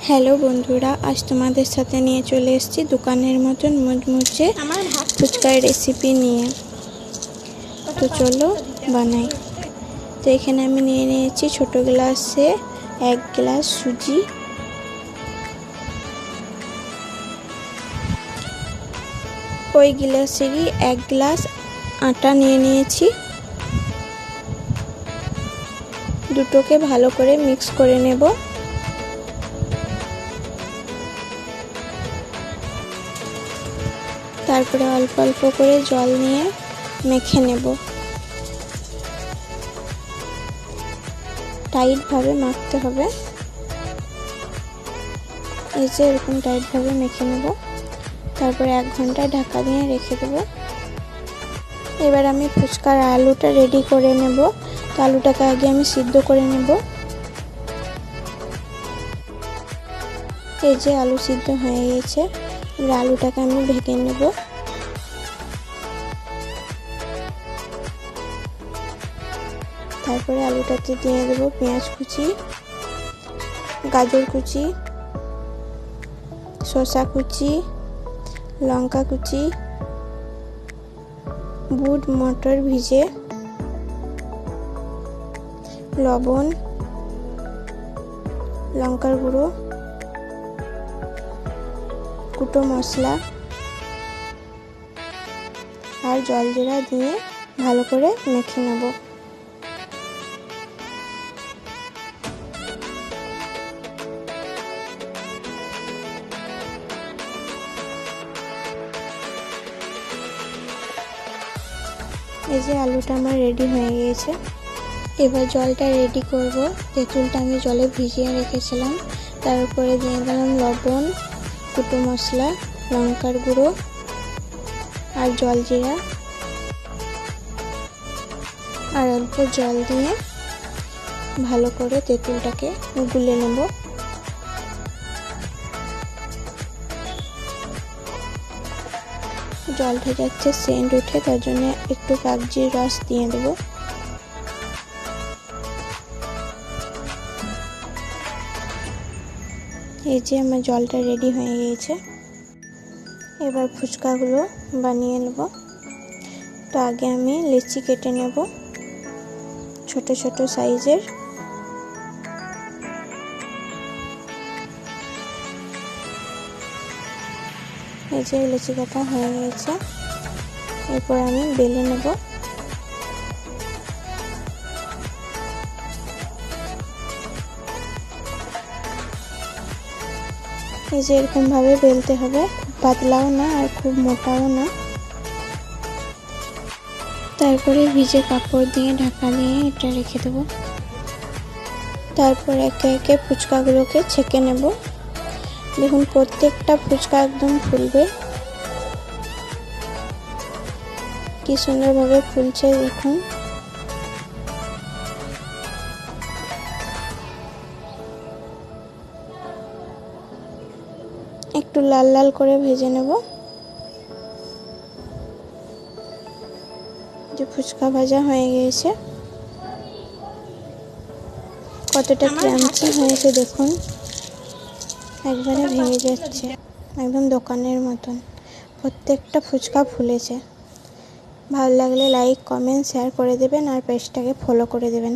Hello বন্ধুরা, আজ তোমাদের সাথে নিয়ে চলে এসেছি দোকানের মতন মুচমুচে ফুচকার রেসিপি নিয়ে। তো চলো বানাই। তো এখানে আমি নিয়ে নিয়েছি ছোট গ্লাসে 1 গ্লাস সুজি, ওই গ্লাসেরই 1 গ্লাস আটা নিয়ে নিয়েছি। দুটোকে ভালো করে মিক্স করে নেব। তারপরে অল্প অল্প করে জল নিয়ে মেখে নেব। টাইটভাবে মাখতে হবে। এই যে এরকম টাইটভাবে মেখে নেব। তারপরে 1 ঘন্টা ঢাকা দিয়ে রেখে দেব। এবার আমি ফুচকার আলুটা রেডি করে নেব। তো আলুটাকে আগে আমি সিদ্ধ করে নেব। এই যে আলু সিদ্ধ হয়ে গেছে। এবার আলুটাকে আমি ভেজে নেব। তারপরে আলুটাতে দিয়ে দেব পেঁয়াজ কুচি, গাজর কুচি, শসা কুচি, লঙ্কা কুচি, বুট মটর ভিজে, লবণ, লঙ্কার গুঁড়ো, কুটো মশলা আর জল জিরা দিয়ে ভালো করে মেখে নেব। এই যে আলুটা আমার রেডি হয়ে গিয়েছে। এবার জলটা রেডি করব। তেঁতুলটা আমি জলে ভিজিয়ে রেখেছিলাম। তার উপরে দিয়ে দিলাম লবণ, কুটো মশলা, লঙ্কার গুঁড়ো আর জল জিরা, আর অল্প জল দিয়ে ভালো করে তেঁতুলটাকে গুলে নেব। জলটা যাচ্ছে সেন্ট উঠে, তার জন্য একটু কাগজির রস দিয়ে দেব। এই যে আমার জলটা রেডি হয়ে গিয়েছে। এবার ফুচকাগুলো বানিয়ে নেব। তো আগে আমি লেচি কেটে নেব ছোট ছোট সাইজের। এই যে লেচি কাটা হয়ে গেছে। এরপর আমি বেলে নেব। এই যে এরকম ভাবে বেলতে হবে, খুব পাতলাও না আর খুব মোটাও না। তারপরে ভিজে কাপড় দিয়ে ঢাকা দিয়ে এটা রেখে দেব। তারপর একে একে ফুচকাগুলোকে ছেঁকে নেব। দেখুন প্রত্যেকটা ফুচকা একদম ফুলবে, কি সুন্দরভাবে ফুলছে দেখুন। একটু লাল লাল করে ভেজে নেব। যে ফুচকা ভাজা হয়ে গিয়েছে। কতটা ক্রাঞ্চি হয়েছে দেখুন, একবারে ভেঙে যাচ্ছে, একদম দোকানের মতন। প্রত্যেকটা ফুচকা ফুলেছে। ভালো লাগলে লাইক, কমেন্ট, শেয়ার করে দেবেন আর পেজটাকে ফলো করে দেবেন।